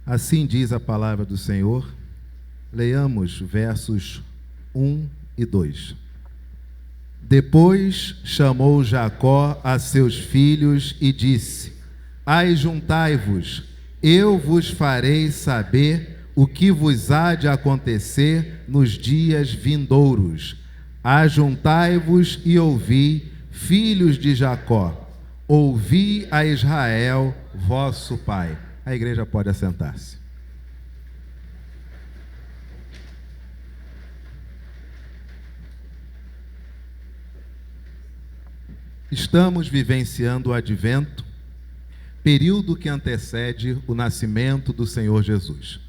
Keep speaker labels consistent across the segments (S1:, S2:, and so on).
S1: Assim diz a palavra do Senhor. Leiamos versos 1 e 2. Depois chamou Jacó a seus filhos e disse: Ajuntai-vos, eu vos farei saber o que vos há de acontecer nos dias vindouros. Ajuntai-vos e ouvi, filhos de Jacó, ouvi a Israel, vosso pai. A igreja pode assentar-se. Estamos vivenciando o Advento, período que antecede o nascimento do Senhor Jesus.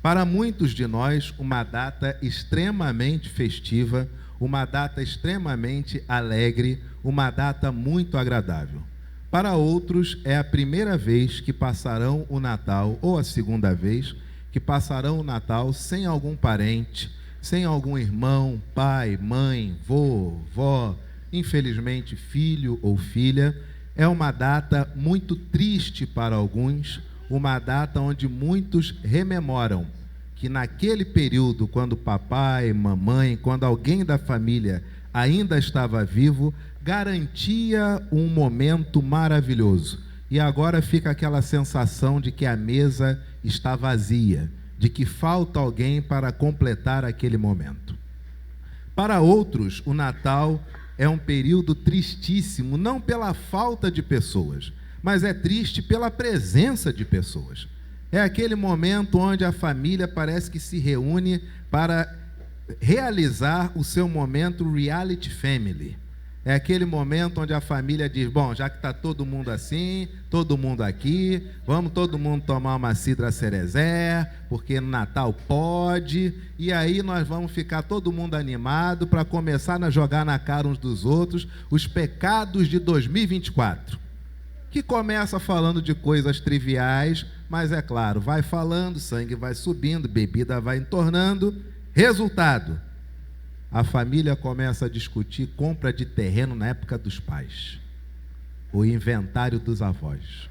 S1: Para muitos de nós, uma data extremamente festiva, uma data extremamente alegre, uma data muito agradável. Para outros, é a primeira vez que passarão o Natal, ou a segunda vez, que passarão o Natal sem algum parente, sem algum irmão, pai, mãe, vô, vó, infelizmente filho ou filha. É uma data muito triste para alguns, uma data onde muitos rememoram que naquele período, quando papai, mamãe, quando alguém da família ainda estava vivo, garantia um momento maravilhoso. E agora fica aquela sensação de que a mesa está vazia, de que falta alguém para completar aquele momento. Para outros, o Natal é um período tristíssimo, não pela falta de pessoas, mas é triste pela presença de pessoas. É aquele momento onde a família parece que se reúne para realizar o seu momento reality family. É aquele momento onde a família diz: bom, já que está todo mundo assim, todo mundo aqui, vamos todo mundo tomar uma cidra cerezé, porque no Natal pode, e aí nós vamos ficar todo mundo animado para começar a jogar na cara uns dos outros os pecados de 2024. Que começa falando de coisas triviais, mas é claro, vai falando, sangue vai subindo, bebida vai entornando. Resultado: a família começa a discutir compra de terreno na época dos pais, o inventário dos avós.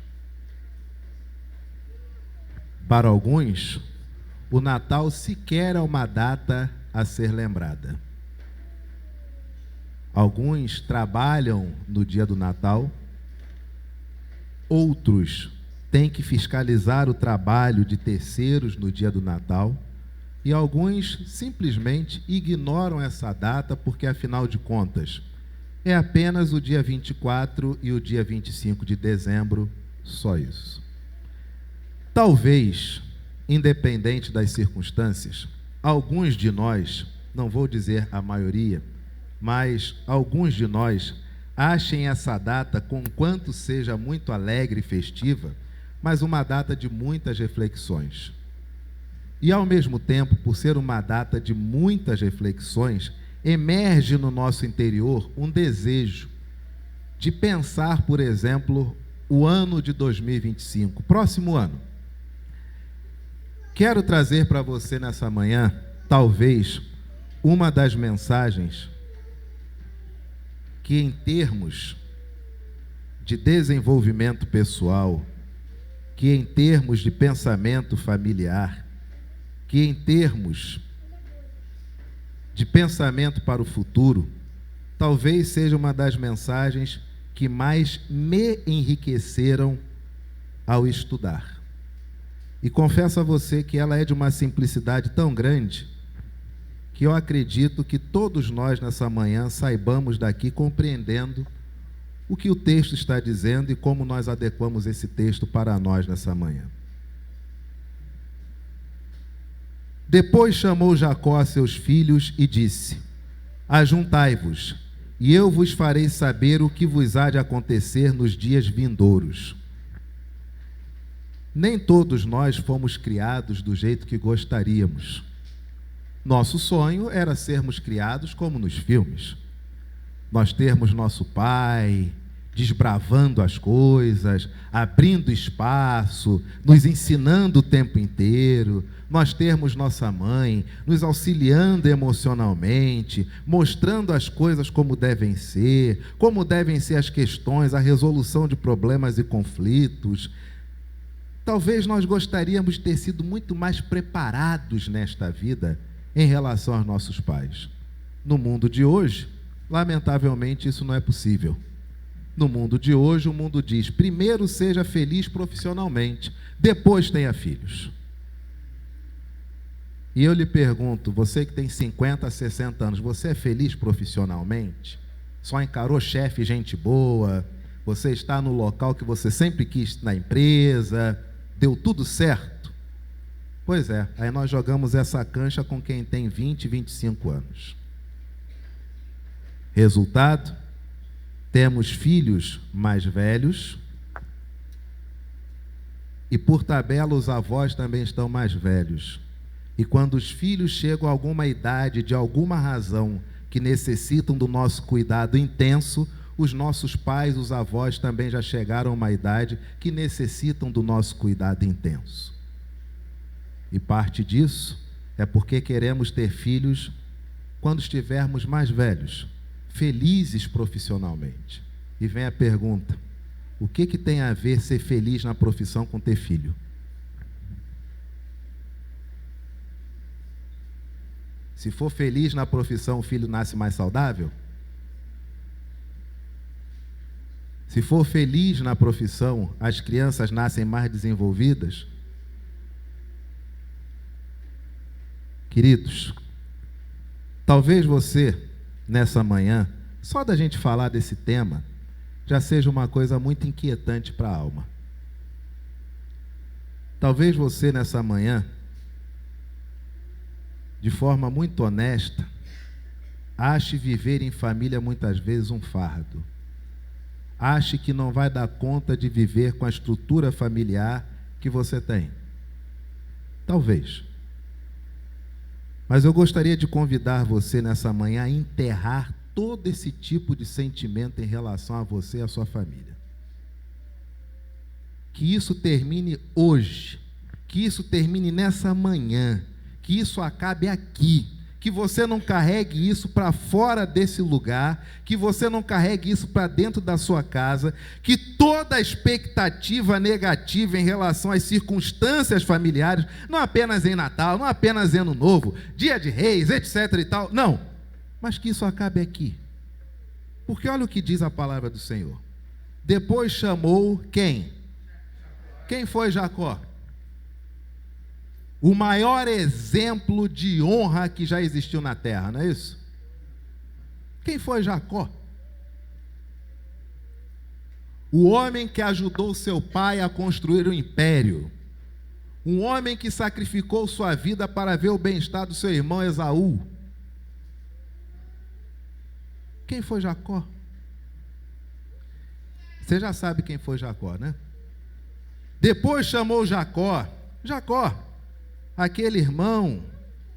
S1: Para alguns, o Natal sequer é uma data a ser lembrada. Alguns trabalham no dia do Natal, outros têm que fiscalizar o trabalho de terceiros no dia do Natal, e alguns simplesmente ignoram essa data porque, afinal de contas, é apenas o dia 24 e o dia 25 de dezembro, só isso. Talvez, independente das circunstâncias, alguns de nós, não vou dizer a maioria, mas alguns de nós achem essa data, conquanto seja muito alegre e festiva, mas uma data de muitas reflexões. E, ao mesmo tempo, por ser uma data de muitas reflexões, emerge no nosso interior um desejo de pensar, por exemplo, o ano de 2025, próximo ano. Quero trazer para você nessa manhã, talvez, uma das mensagens que, em termos de desenvolvimento pessoal, que em termos de pensamento familiar, que em termos de pensamento para o futuro, talvez seja uma das mensagens que mais me enriqueceram ao estudar. E confesso a você que ela é de uma simplicidade tão grande que eu acredito que todos nós nessa manhã saibamos daqui compreendendo o que o texto está dizendo e como nós adequamos esse texto para nós nessa manhã. Depois chamou Jacó a seus filhos e disse: Ajuntai-vos, e eu vos farei saber o que vos há de acontecer nos dias vindouros. Nem todos nós fomos criados do jeito que gostaríamos. Nosso sonho era sermos criados como nos filmes. Nós termos nosso pai desbravando as coisas, abrindo espaço, nos ensinando o tempo inteiro, nós termos nossa mãe nos auxiliando emocionalmente, mostrando as coisas como devem ser as questões, a resolução de problemas e conflitos. Talvez nós gostaríamos de ter sido muito mais preparados nesta vida em relação aos nossos pais. No mundo de hoje, lamentavelmente, isso não é possível. No mundo de hoje, o mundo diz: primeiro seja feliz profissionalmente, depois tenha filhos. E eu lhe pergunto, você que tem 50, 60 anos, você é feliz profissionalmente? Só encarou chefe, gente boa? Você está no local que você sempre quis na empresa? Deu tudo certo? Pois é, aí nós jogamos essa cancha com quem tem 20, 25 anos. Resultado? Temos filhos mais velhos e, por tabela, os avós também estão mais velhos. E quando os filhos chegam a alguma idade, de alguma razão, que necessitam do nosso cuidado intenso, os nossos pais, os avós, também já chegaram a uma idade que necessitam do nosso cuidado intenso. E parte disso é porque queremos ter filhos quando estivermos mais velhos, felizes profissionalmente. E vem a pergunta: o que tem a ver ser feliz na profissão com ter filho? Se for feliz na profissão, o filho nasce mais saudável? Se for feliz na profissão, as crianças nascem mais desenvolvidas? Queridos, talvez você, nessa manhã, só da gente falar desse tema, já seja uma coisa muito inquietante para a alma. Talvez você, nessa manhã, de forma muito honesta, ache viver em família muitas vezes um fardo. Ache que não vai dar conta de viver com a estrutura familiar que você tem. Talvez. Mas eu gostaria de convidar você nessa manhã a enterrar todo esse tipo de sentimento em relação a você e a sua família. Que isso termine hoje, que isso termine nessa manhã, que isso acabe aqui, que você não carregue isso para fora desse lugar, que você não carregue isso para dentro da sua casa, que toda expectativa negativa em relação às circunstâncias familiares, não apenas em Natal, não apenas em Ano Novo, Dia de Reis, etc. e tal, não, mas que isso acabe aqui. Porque olha o que diz a palavra do Senhor. Depois chamou quem? Quem foi Jacó? O maior exemplo de honra que já existiu na terra, não é isso? Quem foi Jacó? O homem que ajudou seu pai a construir um império. Um homem que sacrificou sua vida para ver o bem-estar do seu irmão Esaú. Quem foi Jacó? Você já sabe quem foi Jacó, né? Depois chamou Jacó, aquele irmão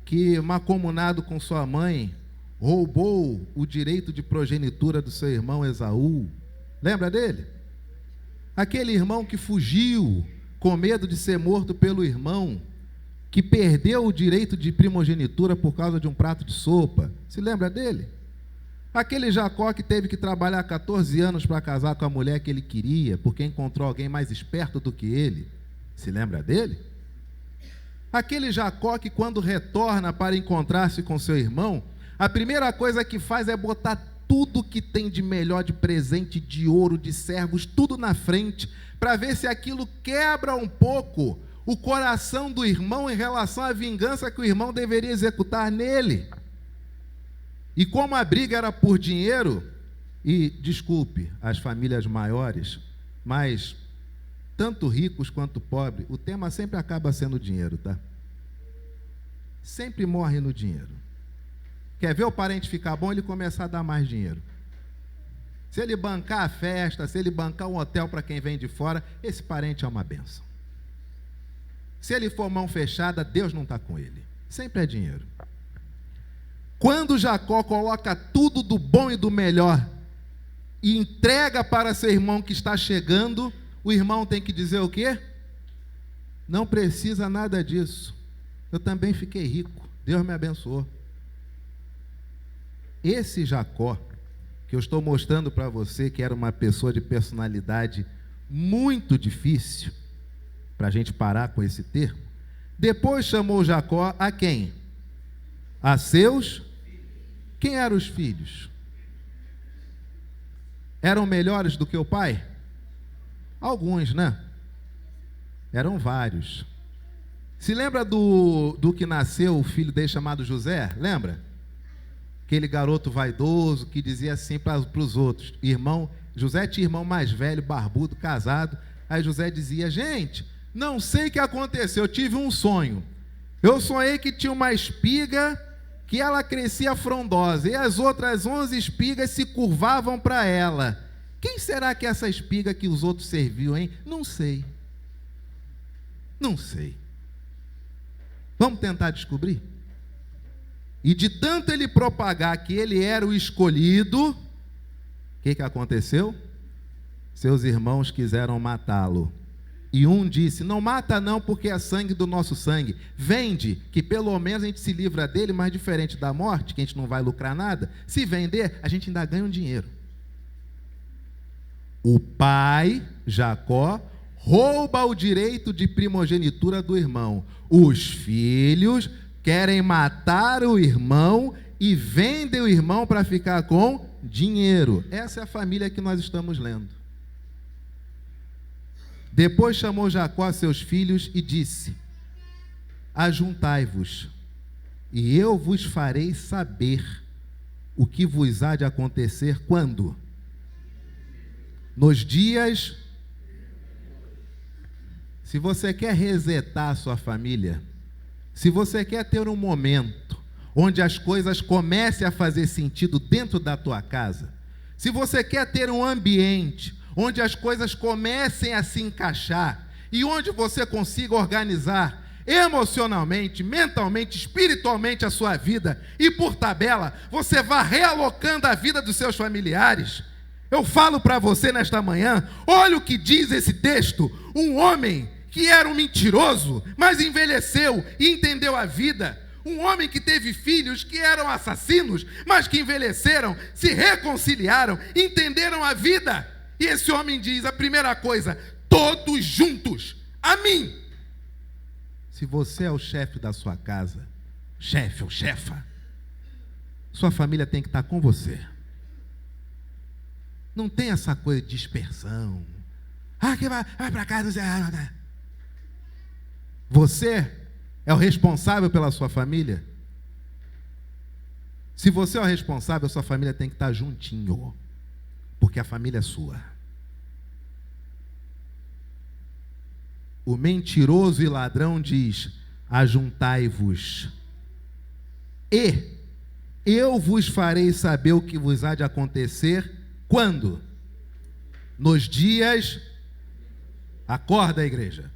S1: que, mancomunado com sua mãe, roubou o direito de progenitura do seu irmão Esaú. Lembra dele? Aquele irmão que fugiu com medo de ser morto pelo irmão, que perdeu o direito de primogenitura por causa de um prato de sopa. Se lembra dele? Aquele Jacó que teve que trabalhar 14 anos para casar com a mulher que ele queria, porque encontrou alguém mais esperto do que ele. Se lembra dele? Aquele Jacó que, quando retorna para encontrar-se com seu irmão, a primeira coisa que faz é botar tudo que tem de melhor, de presente, de ouro, de servos, tudo na frente, para ver se aquilo quebra um pouco o coração do irmão em relação à vingança que o irmão deveria executar nele. E como a briga era por dinheiro, e desculpe as famílias maiores, mas tanto ricos quanto pobres, o tema sempre acaba sendo dinheiro, tá? Sempre morre no dinheiro. Quer ver o parente ficar bom, ele começar a dar mais dinheiro. Se ele bancar a festa, se ele bancar um hotel para quem vem de fora, esse parente é uma bênção. Se ele for mão fechada, Deus não está com ele. Sempre é dinheiro. Quando Jacó coloca tudo do bom e do melhor e entrega para seu irmão que está chegando, o irmão tem que dizer o quê? Não precisa nada disso. Eu também fiquei rico. Deus me abençoou. Esse Jacó, que eu estou mostrando para você, que era uma pessoa de personalidade muito difícil, para a gente parar com esse termo. Depois chamou Jacó a quem? A seus. Quem eram os filhos? Eram melhores do que o pai? Alguns, né? Eram vários. Se lembra do que nasceu o filho dele chamado José? Lembra? Aquele garoto vaidoso que dizia assim para os outros, irmão, José tinha irmão mais velho, barbudo, casado. Aí José dizia, gente, não sei o que aconteceu, eu tive um sonho. Eu sonhei que tinha uma espiga que ela crescia frondosa e as outras 11 espigas se curvavam para ela. Quem será que é essa espiga que os outros serviam, hein? Não sei. Não sei. Vamos tentar descobrir? E de tanto ele propagar que ele era o escolhido, o que aconteceu? Seus irmãos quiseram matá-lo. E um disse, não mata não, porque é sangue do nosso sangue. Vende, que pelo menos a gente se livra dele, mas diferente da morte, que a gente não vai lucrar nada. Se vender, a gente ainda ganha um dinheiro. O pai, Jacó, rouba o direito de primogenitura do irmão. Os filhos querem matar o irmão e vendem o irmão para ficar com dinheiro. Essa é a família que nós estamos lendo. Depois chamou Jacó a seus filhos e disse, ajuntai-vos, e eu vos farei saber o que vos há de acontecer quando? Nos dias. Se você quer resetar a sua família, se você quer ter um momento onde as coisas comecem a fazer sentido dentro da tua casa, se você quer ter um ambiente onde as coisas comecem a se encaixar e onde você consiga organizar emocionalmente, mentalmente, espiritualmente a sua vida e por tabela, você vá realocando a vida dos seus familiares. Eu falo para você nesta manhã, olha o que diz esse texto, um homem que era um mentiroso, mas envelheceu e entendeu a vida. Um homem que teve filhos que eram assassinos, mas que envelheceram, se reconciliaram, entenderam a vida. E esse homem diz, a primeira coisa, todos juntos, a mim. Se você é o chefe da sua casa, chefe ou chefa, sua família tem que estar com você. Não tem essa coisa de dispersão. Que vai para casa. Você é o responsável pela sua família? Se você é o responsável, a sua família tem que estar juntinho, porque a família é sua. O mentiroso e ladrão diz, ajuntai-vos, e eu vos farei saber o que vos há de acontecer, quando? Nos dias, acorda, igreja,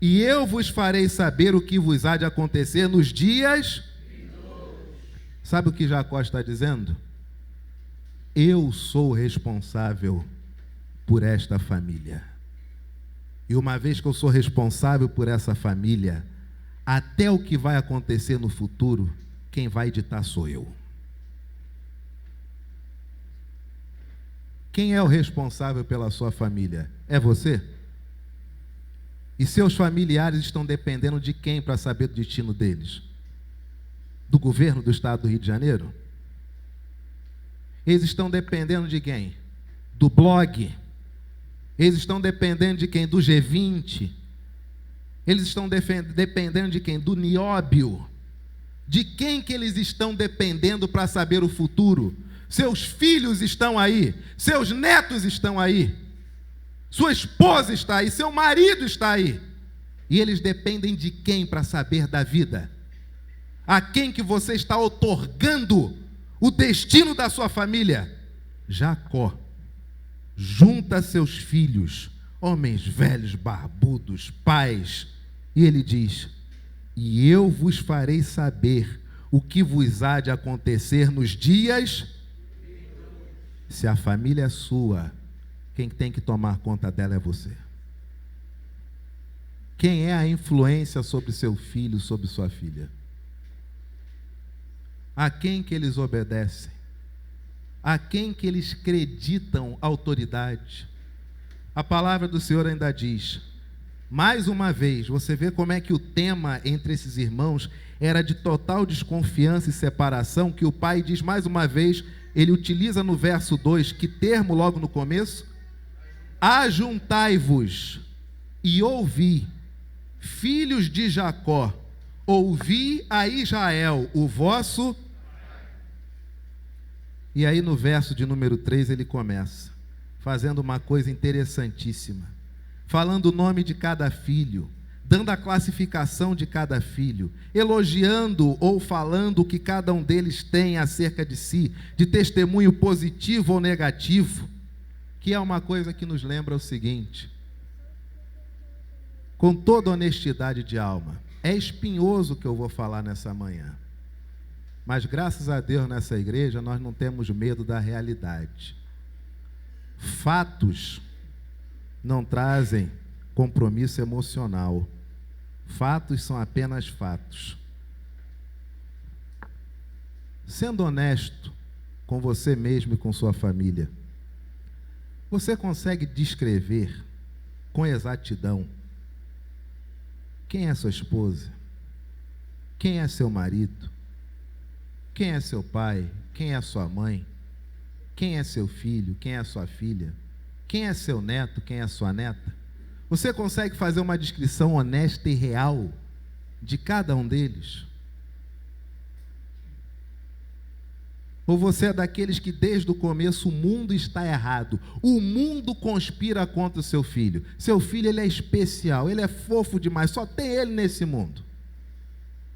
S1: e eu vos farei saber o que vos há de acontecer nos dias. Sabe o que Jacó está dizendo? Eu sou responsável por esta família. E uma vez que eu sou responsável por essa família, até o que vai acontecer no futuro, quem vai ditar sou eu. Quem é o responsável pela sua família? É você? E seus familiares estão dependendo de quem para saber do destino deles? Do governo do estado do Rio de Janeiro? Eles estão dependendo de quem? Do blog. Eles estão dependendo de quem? Do G20. Eles estão dependendo de quem? Do Nióbio. De quem que eles estão dependendo para saber o futuro? Seus filhos estão aí, seus netos estão aí, sua esposa está aí, seu marido está aí. E eles dependem de quem para saber da vida? A quem que você está outorgando o destino da sua família? Jacó junta seus filhos, homens velhos, barbudos, pais, e ele diz, e eu vos farei saber o que vos há de acontecer nos dias. Se a família é sua, quem tem que tomar conta dela é você. Quem é a influência sobre seu filho, sobre sua filha? A quem que eles obedecem? A quem que eles acreditam autoridade? A palavra do Senhor ainda diz, Mais uma vez, você vê como é que o tema entre esses irmãos era de total desconfiança e separação, que o pai diz mais uma vez, ele utiliza no verso 2, que termo logo no começo? Ajuntai-vos e ouvi, filhos de Jacó, ouvi a Israel, o vosso... E aí no verso de número 3 ele começa, fazendo uma coisa interessantíssima, falando o nome de cada filho, dando a classificação de cada filho, elogiando ou falando o que cada um deles tem acerca de si, de testemunho positivo ou negativo, que é uma coisa que nos lembra o seguinte, com toda honestidade de alma, é espinhoso o que eu vou falar nessa manhã, mas graças a Deus nessa igreja nós não temos medo da realidade. Fatos não trazem compromisso emocional. Fatos são apenas fatos. Sendo honesto com você mesmo e com sua família, você consegue descrever com exatidão quem é sua esposa? Quem é seu marido? Quem é seu pai? Quem é sua mãe? Quem é seu filho? Quem é sua filha? Quem é seu neto? Quem é sua neta? Você consegue fazer uma descrição honesta e real de cada um deles? Ou você é daqueles que desde o começo o mundo está errado, o mundo conspira contra o seu filho? Seu filho, ele é especial, ele é fofo demais, só tem ele nesse mundo.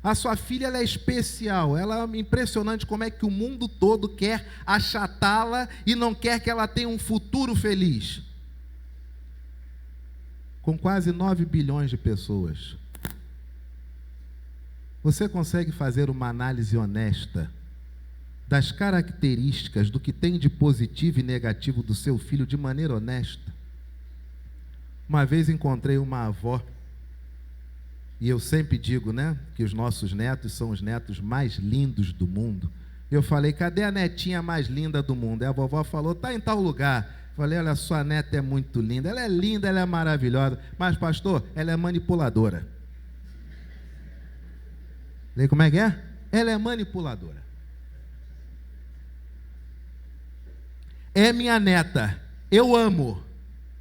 S1: A sua filha, ela é especial, ela é impressionante como é que o mundo todo quer achatá-la e não quer que ela tenha um futuro feliz. Com quase 9 bilhões de pessoas, você consegue fazer uma análise honesta das características do que tem de positivo e negativo do seu filho de maneira honesta? Uma vez encontrei uma avó, e eu sempre digo, que os nossos netos são os netos mais lindos do mundo. Eu falei, cadê a netinha mais linda do mundo? E a vovó falou, está em tal lugar. Falei, olha, sua neta é muito linda, ela é maravilhosa, mas pastor, ela é manipuladora. Falei, como é que é? Ela é manipuladora. É minha neta, eu amo,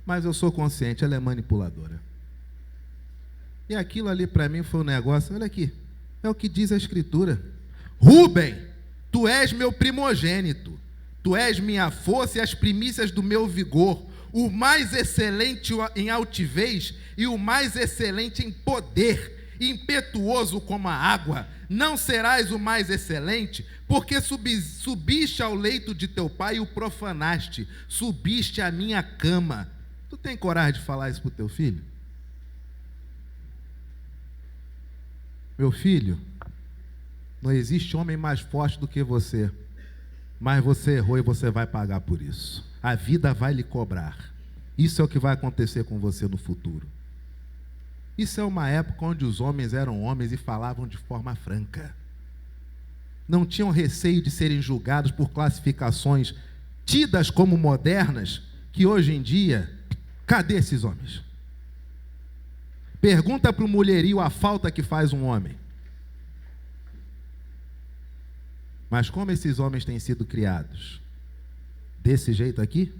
S1: mas eu sou consciente, ela é manipuladora. E aquilo ali para mim foi um negócio, olha aqui, é o que diz a Escritura. Rúben, tu és meu primogênito, tu és minha força e as primícias do meu vigor, o mais excelente em altivez e o mais excelente em poder, impetuoso como a água. Não serás o mais excelente, porque subiste ao leito de teu pai e o profanaste, subiste à minha cama. Tu tem coragem de falar isso para o teu filho? Meu filho, não existe homem mais forte do que você, mas você errou e você vai pagar por isso. A vida vai lhe cobrar. Isso é o que vai acontecer com você no futuro. Isso é uma época onde os homens eram homens e falavam de forma franca. Não tinham receio de serem julgados por classificações tidas como modernas, que hoje em dia, cadê esses homens? Pergunta para o mulherio a falta que faz um homem. Mas como esses homens têm sido criados? Desse jeito aqui?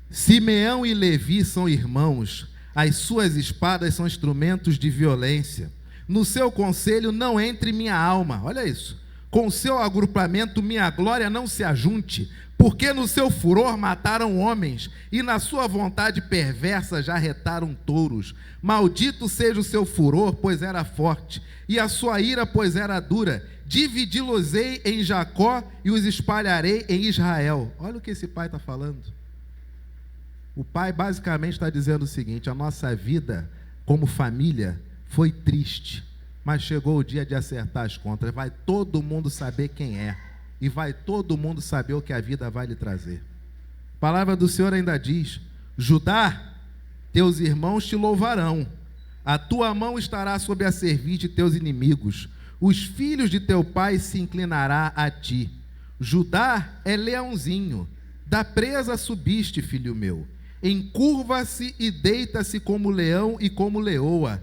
S1: Simeão e Levi são irmãos, as suas espadas são instrumentos de violência. No seu conselho não entre minha alma, olha isso. Com seu agrupamento minha glória não se ajunte, porque no seu furor mataram homens, e na sua vontade perversa já retaram touros. Maldito seja o seu furor, pois era forte, e a sua ira, pois era dura. Dividi-los-ei em Jacó e os espalharei em Israel. Olha o que esse pai está falando. O pai basicamente está dizendo o seguinte: a nossa vida como família foi triste, mas chegou o dia de acertar as contas. Vai todo mundo saber quem é, e vai todo mundo saber o que a vida vai lhe trazer. A palavra do Senhor ainda diz: Judá, teus irmãos te louvarão, a tua mão estará sobre a cerviz de teus inimigos, os filhos de teu pai se inclinará a ti. Judá é leãozinho, Da presa subiste, filho meu. Encurva-se e deita-se como leão e como leoa.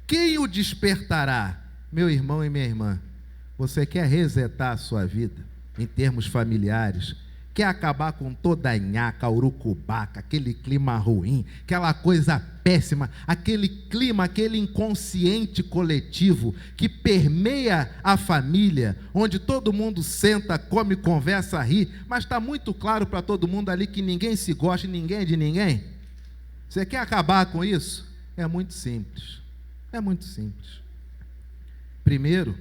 S1: Quem o despertará? Meu irmão e minha irmã, você quer resetar a sua vida em termos familiares? Quer acabar com toda a nhaca, urucubaca, aquele clima ruim, aquela coisa péssima, aquele clima, aquele inconsciente coletivo que permeia a família, onde todo mundo senta, come, conversa, ri, mas está muito claro para todo mundo ali que ninguém se gosta, ninguém é de ninguém? Você quer acabar com isso? É muito simples. É muito simples. Primeiro,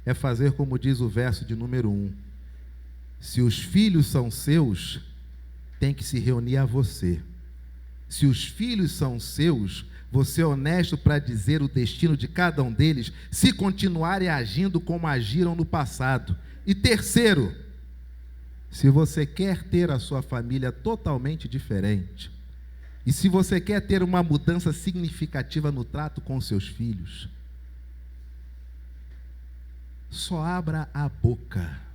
S1: é fazer como diz o verso de número 1. Se os filhos são seus, tem que se reunir a você. Se os filhos são seus, você é honesto para dizer o destino de cada um deles, se continuarem agindo como agiram no passado. E terceiro, se você quer ter a sua família totalmente diferente, e se você quer ter uma mudança significativa no trato com seus filhos, só abra a boca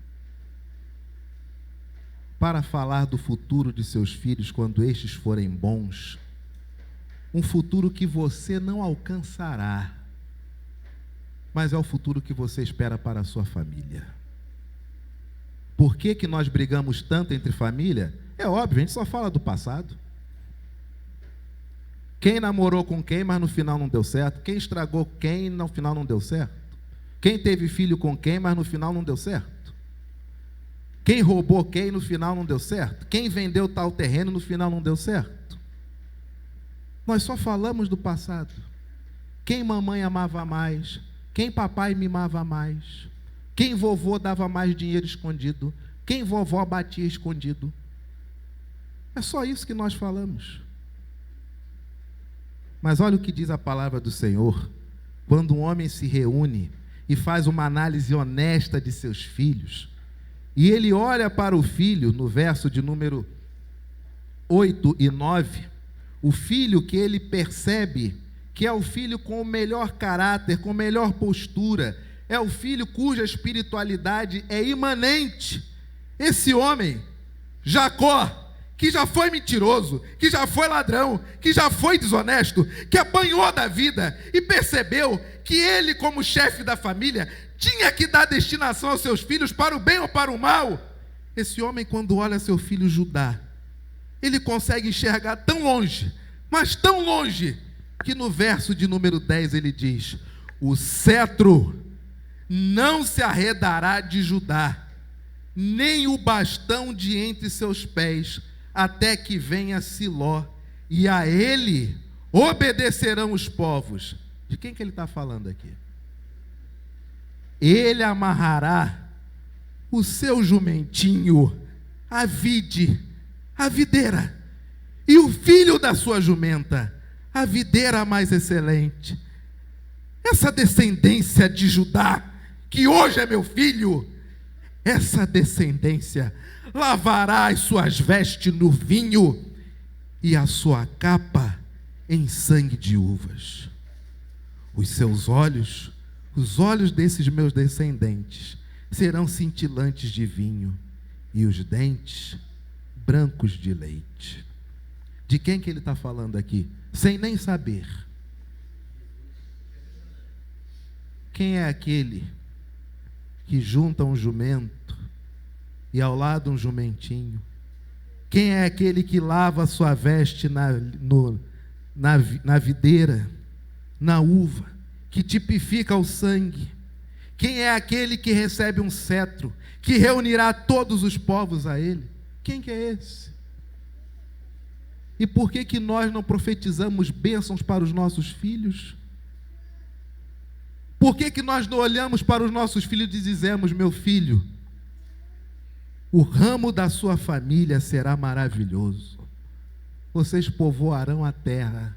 S1: para falar do futuro de seus filhos quando estes forem bons, um futuro que você não alcançará, mas é o futuro que você espera para a sua família. Por que que nós brigamos tanto entre família? É óbvio, a gente só fala do passado. Quem namorou com quem, mas no final não deu certo? Quem estragou quem, no final não deu certo? Quem teve filho com quem, mas no final não deu certo? Quem roubou quem, no final não deu certo? Quem vendeu tal terreno, no final não deu certo? Nós só falamos do passado. Quem mamãe amava mais? Quem papai mimava mais? Quem vovô dava mais dinheiro escondido? Quem vovó batia escondido? É só isso que nós falamos. Mas olha o que diz a palavra do Senhor. Quando um homem se reúne e faz uma análise honesta de seus filhos, e ele olha para o filho, no verso de número 8 e 9, o filho que ele percebe que é o filho com o melhor caráter, com melhor postura, é o filho cuja espiritualidade é imanente. Esse homem, Jacó, que já foi mentiroso, que já foi ladrão, que já foi desonesto, que apanhou da vida e percebeu que ele, como chefe da família, tinha que dar destinação aos seus filhos para o bem ou para o mal. Esse homem, quando olha seu filho Judá, ele consegue enxergar tão longe, mas tão longe, que no verso de número 10 ele diz: o cetro não se arredará de Judá, nem o bastão de entre seus pés, até que venha Siló, e a ele obedecerão os povos. De quem que ele está falando aqui? Ele amarrará o seu jumentinho, a vide, a videira, e o filho da sua jumenta, a videira mais excelente. Essa descendência de Judá, que hoje é meu filho, essa descendência lavará as suas vestes no vinho e a sua capa em sangue de uvas. Os seus olhos, os olhos desses meus descendentes, serão cintilantes de vinho e os dentes brancos de leite. De quem que ele está falando aqui? Sem nem saber. Quem é aquele que junta um jumento e ao lado um jumentinho? Quem é aquele que lava a sua veste na videira, na uva, que tipifica o sangue? Quem é aquele que recebe um cetro, que reunirá todos os povos a ele? Quem que é esse? E por que que nós não profetizamos bênçãos para os nossos filhos? Por que que nós não olhamos para os nossos filhos e dizemos: meu filho, o ramo da sua família será maravilhoso, vocês povoarão a terra,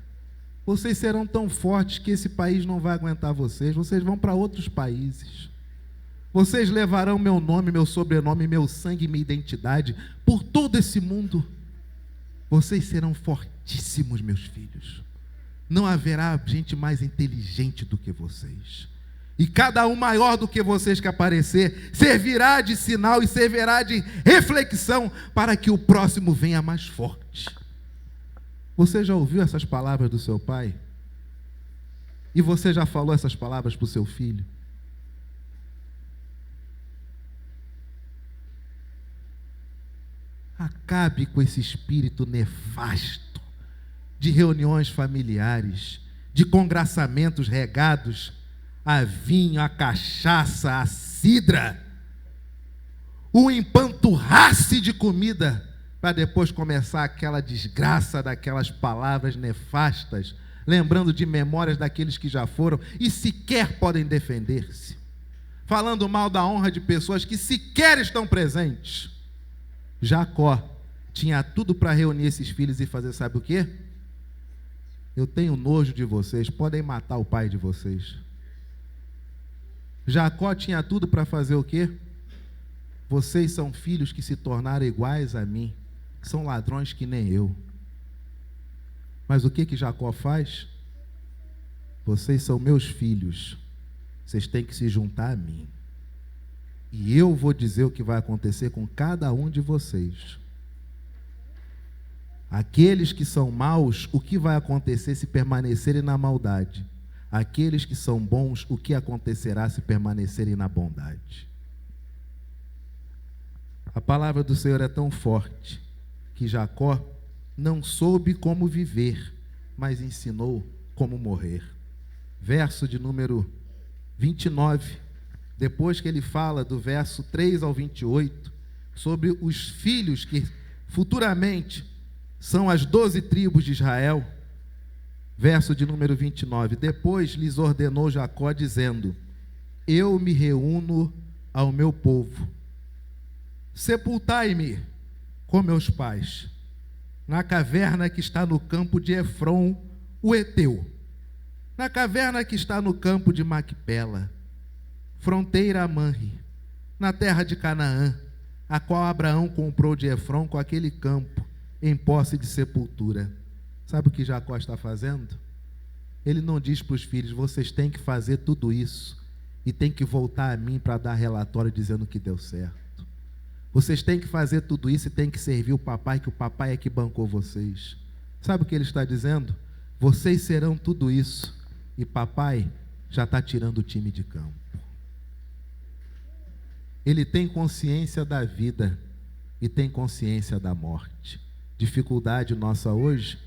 S1: vocês serão tão fortes que esse país não vai aguentar vocês, vocês vão para outros países, vocês levarão meu nome, meu sobrenome, meu sangue e minha identidade por todo esse mundo, vocês serão fortíssimos, meus filhos, não haverá gente mais inteligente do que vocês. E cada um maior do que vocês que aparecer, servirá de sinal e servirá de reflexão para que o próximo venha mais forte. Você já ouviu essas palavras do seu pai? E você já falou essas palavras para o seu filho? Acabe com esse espírito nefasto de reuniões familiares, de congraçamentos regados a vinho, a cachaça, a cidra, o empanturrar-se de comida, para depois começar aquela desgraça daquelas palavras nefastas, lembrando de memórias daqueles que já foram e sequer podem defender-se, falando mal da honra de pessoas que sequer estão presentes. Jacó tinha tudo para reunir esses filhos e fazer, sabe o quê? Eu tenho nojo de vocês, podem matar o pai de vocês. Jacó tinha tudo para fazer o quê? Vocês são filhos que se tornaram iguais a mim, são ladrões que nem eu. Mas o que Jacó faz? Vocês são meus filhos, vocês têm que se juntar a mim. E eu vou dizer o que vai acontecer com cada um de vocês. Aqueles que são maus, o que vai acontecer se permanecerem na maldade? Aqueles que são bons, o que acontecerá se permanecerem na bondade? A palavra do Senhor é tão forte que Jacó não soube como viver, mas ensinou como morrer. Verso de número 29, depois que ele fala do verso 3 ao 28, sobre os filhos que futuramente são as 12 tribos de Israel, verso de número 29, depois lhes ordenou Jacó, dizendo: eu me reúno ao meu povo, sepultai-me com meus pais, na caverna que está no campo de Efron, o Eteu, na caverna que está no campo de Macpela, fronteira a Manre, na terra de Canaã, a qual Abraão comprou de Efron com aquele campo, em posse de sepultura. Sabe o que Jacó está fazendo? Ele não diz para os filhos: vocês têm que fazer tudo isso e têm que voltar a mim para dar relatório dizendo que deu certo. Vocês têm que fazer tudo isso e têm que servir o papai, que o papai é que bancou vocês. Sabe o que ele está dizendo? Vocês serão tudo isso e papai já está tirando o time de campo. Ele tem consciência da vida e tem consciência da morte. Dificuldade nossa hoje,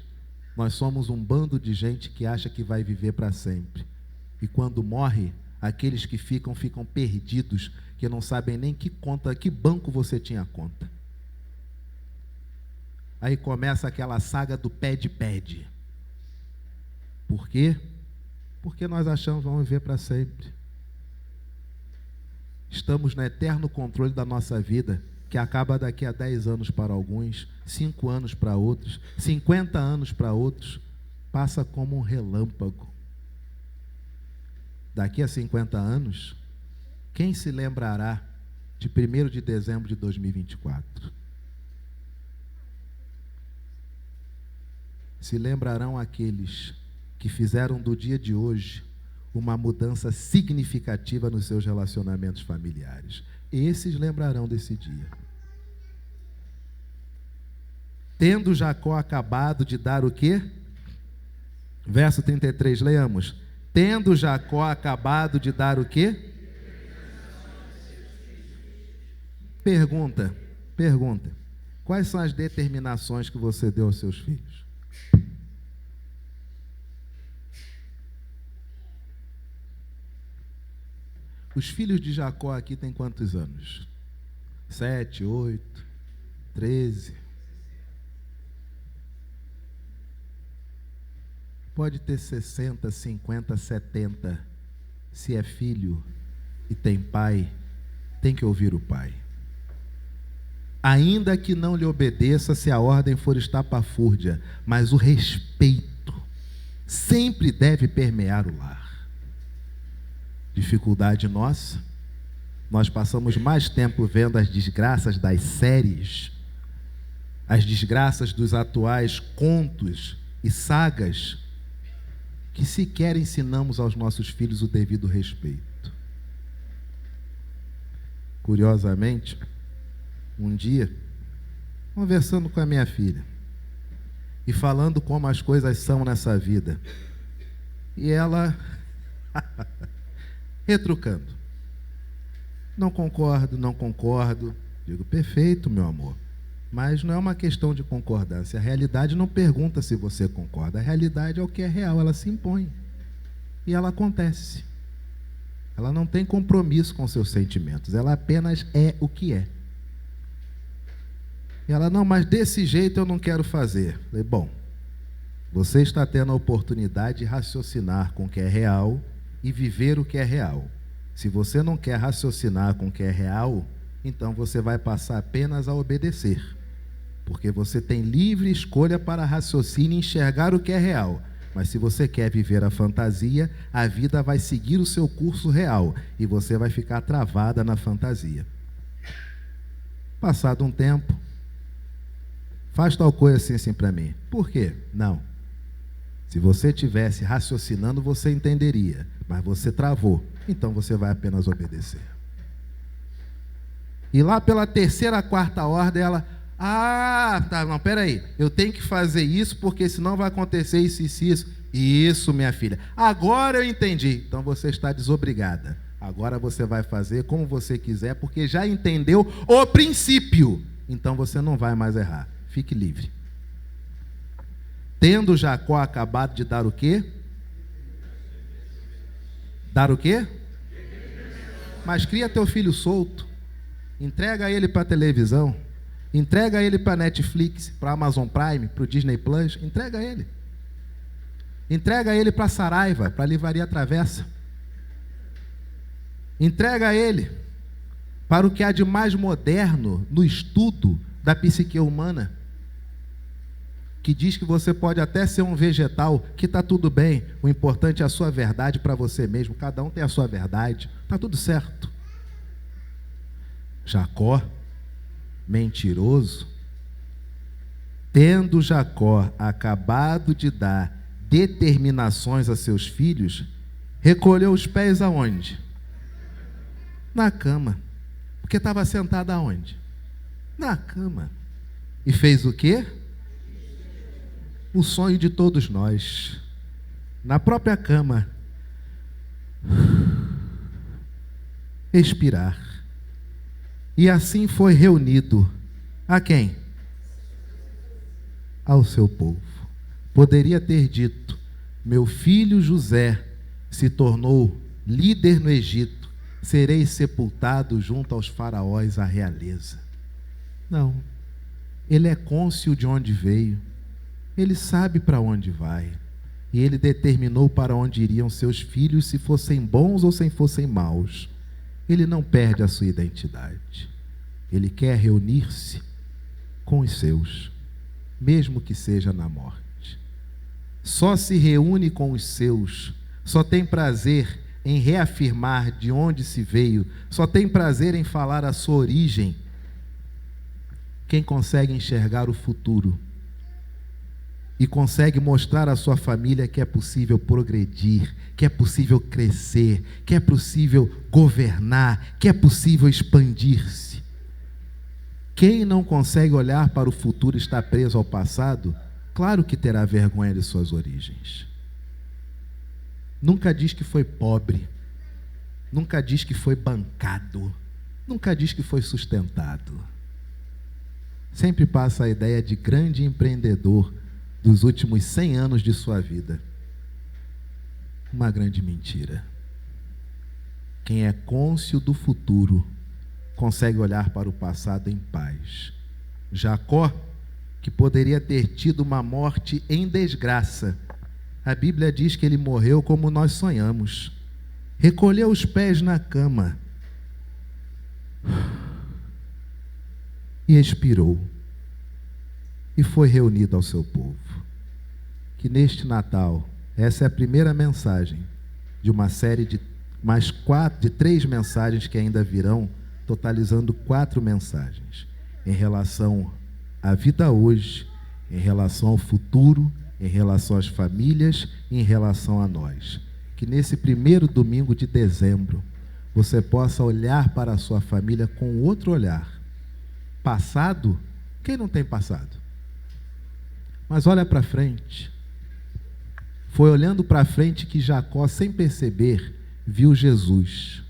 S1: nós somos um bando de gente que acha que vai viver para sempre. E quando morre, aqueles que ficam perdidos, que não sabem nem que conta, que banco você tinha conta. Aí começa aquela saga do pede-pede. Por quê? Porque nós achamos que vamos viver para sempre. Estamos no eterno controle da nossa vida, que acaba daqui a 10 anos para alguns, 5 anos para outros, 50 anos para outros, passa como um relâmpago. Daqui a 50 anos, quem se lembrará de 1º de dezembro de 2024? Se lembrarão aqueles que fizeram do dia de hoje uma mudança significativa nos seus relacionamentos familiares. Esses lembrarão desse dia. Tendo Jacó acabado de dar o quê? Verso 33, leamos. Tendo Jacó acabado de dar o quê? Pergunta. Quais são as determinações que você deu aos seus filhos? Os filhos de Jacó aqui têm quantos anos? 7, 8, 13. Pode ter 60, 50, 70. Se é filho e tem pai, tem que ouvir o pai. Ainda que não lhe obedeça se a ordem for estapafúrdia, mas o respeito sempre deve permear o lar. Dificuldade nossa, nós passamos mais tempo vendo as desgraças das séries, as desgraças dos atuais contos e sagas, que sequer ensinamos aos nossos filhos o devido respeito. curiosamente, um dia, conversando com a minha filha e falando como as coisas são nessa vida. E ela retrucando. Não concordo, não concordo. Digo, perfeito, meu amor. Mas não é uma questão de concordância. A realidade não pergunta se você concorda. A realidade é o que é real, ela se impõe. E ela acontece. Ela não tem compromisso com seus sentimentos. Ela apenas é o que é. E ela, não, mas desse jeito eu não quero fazer. Falei, bom, você está tendo a oportunidade de raciocinar com o que é real e viver o que é real. Se você não quer raciocinar com o que é real, então você vai passar apenas a obedecer. Porque você tem livre escolha para raciocínio e enxergar o que é real. Mas se você quer viver a fantasia, a vida vai seguir o seu curso real e você vai ficar travada na fantasia. Passado um tempo, faz tal coisa assim para mim. Por quê? Não. Se você estivesse raciocinando, você entenderia. Mas você travou. Então você vai apenas obedecer. E lá pela terceira, quarta ordem, ela... tá, não, peraí. Eu tenho que fazer isso porque senão vai acontecer isso, isso, isso. Isso, minha filha. Agora eu entendi. Então você está desobrigada. Agora você vai fazer como você quiser porque já entendeu o princípio. Então você não vai mais errar. Fique livre. Tendo Jacó acabado de dar o quê? Dar o quê? Mas cria teu filho solto. Entrega ele para a televisão. Entrega ele para a Netflix, para a Amazon Prime, para o Disney Plus. Entrega ele. Entrega ele para a Saraiva, para a Livraria Travessa. Entrega ele para o que há de mais moderno no estudo da psique humana, que diz que você pode até ser um vegetal, que está tudo bem, o importante é a sua verdade para você mesmo, cada um tem a sua verdade, está tudo certo. Jacó, mentiroso, tendo Jacó acabado de dar determinações a seus filhos, recolheu os pés aonde? Na cama, porque estava sentado aonde? Na cama. E fez o quê? O sonho de todos nós, na própria cama, expirar. E assim foi reunido a quem? Ao seu povo. Poderia ter dito, meu filho José se tornou líder no Egito, serei sepultado junto aos faraós, a realeza. Não, ele é cônsul de onde veio. Ele sabe para onde vai. E ele determinou para onde iriam seus filhos, se fossem bons ou se fossem maus. Ele não perde a sua identidade. Ele quer reunir-se com os seus, mesmo que seja na morte. Só se reúne com os seus, só tem prazer em reafirmar de onde se veio, só tem prazer em falar a sua origem quem consegue enxergar o futuro e consegue mostrar à sua família que é possível progredir, que é possível crescer, que é possível governar, que é possível expandir-se. Quem não consegue olhar para o futuro e está preso ao passado, claro que terá vergonha de suas origens. Nunca diz que foi pobre, nunca diz que foi bancado, nunca diz que foi sustentado. Sempre passa a ideia de grande empreendedor dos últimos 100 anos de sua vida. Uma grande mentira. Quem é cônsul do futuro consegue olhar para o passado em paz. Jacó, que poderia ter tido uma morte em desgraça, a Bíblia diz que ele morreu como nós sonhamos. Recolheu os pés na cama e expirou. E foi reunido ao seu povo. Que neste Natal, essa é a primeira mensagem de uma série de três mensagens que ainda virão, totalizando 4 mensagens em relação à vida hoje, em relação ao futuro, em relação às famílias e em relação a nós. Que nesse primeiro domingo de dezembro, você possa olhar para a sua família com outro olhar. Passado, quem não tem passado? Mas olha para frente. Foi olhando para frente que Jacó, sem perceber, viu Jesus.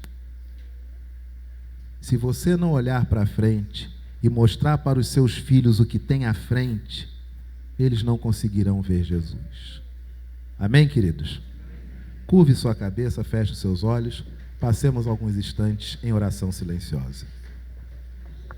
S1: Se você não olhar para frente e mostrar para os seus filhos o que tem à frente, eles não conseguirão ver Jesus. Amém, queridos? Curve sua cabeça, feche os seus olhos, passemos alguns instantes em oração silenciosa.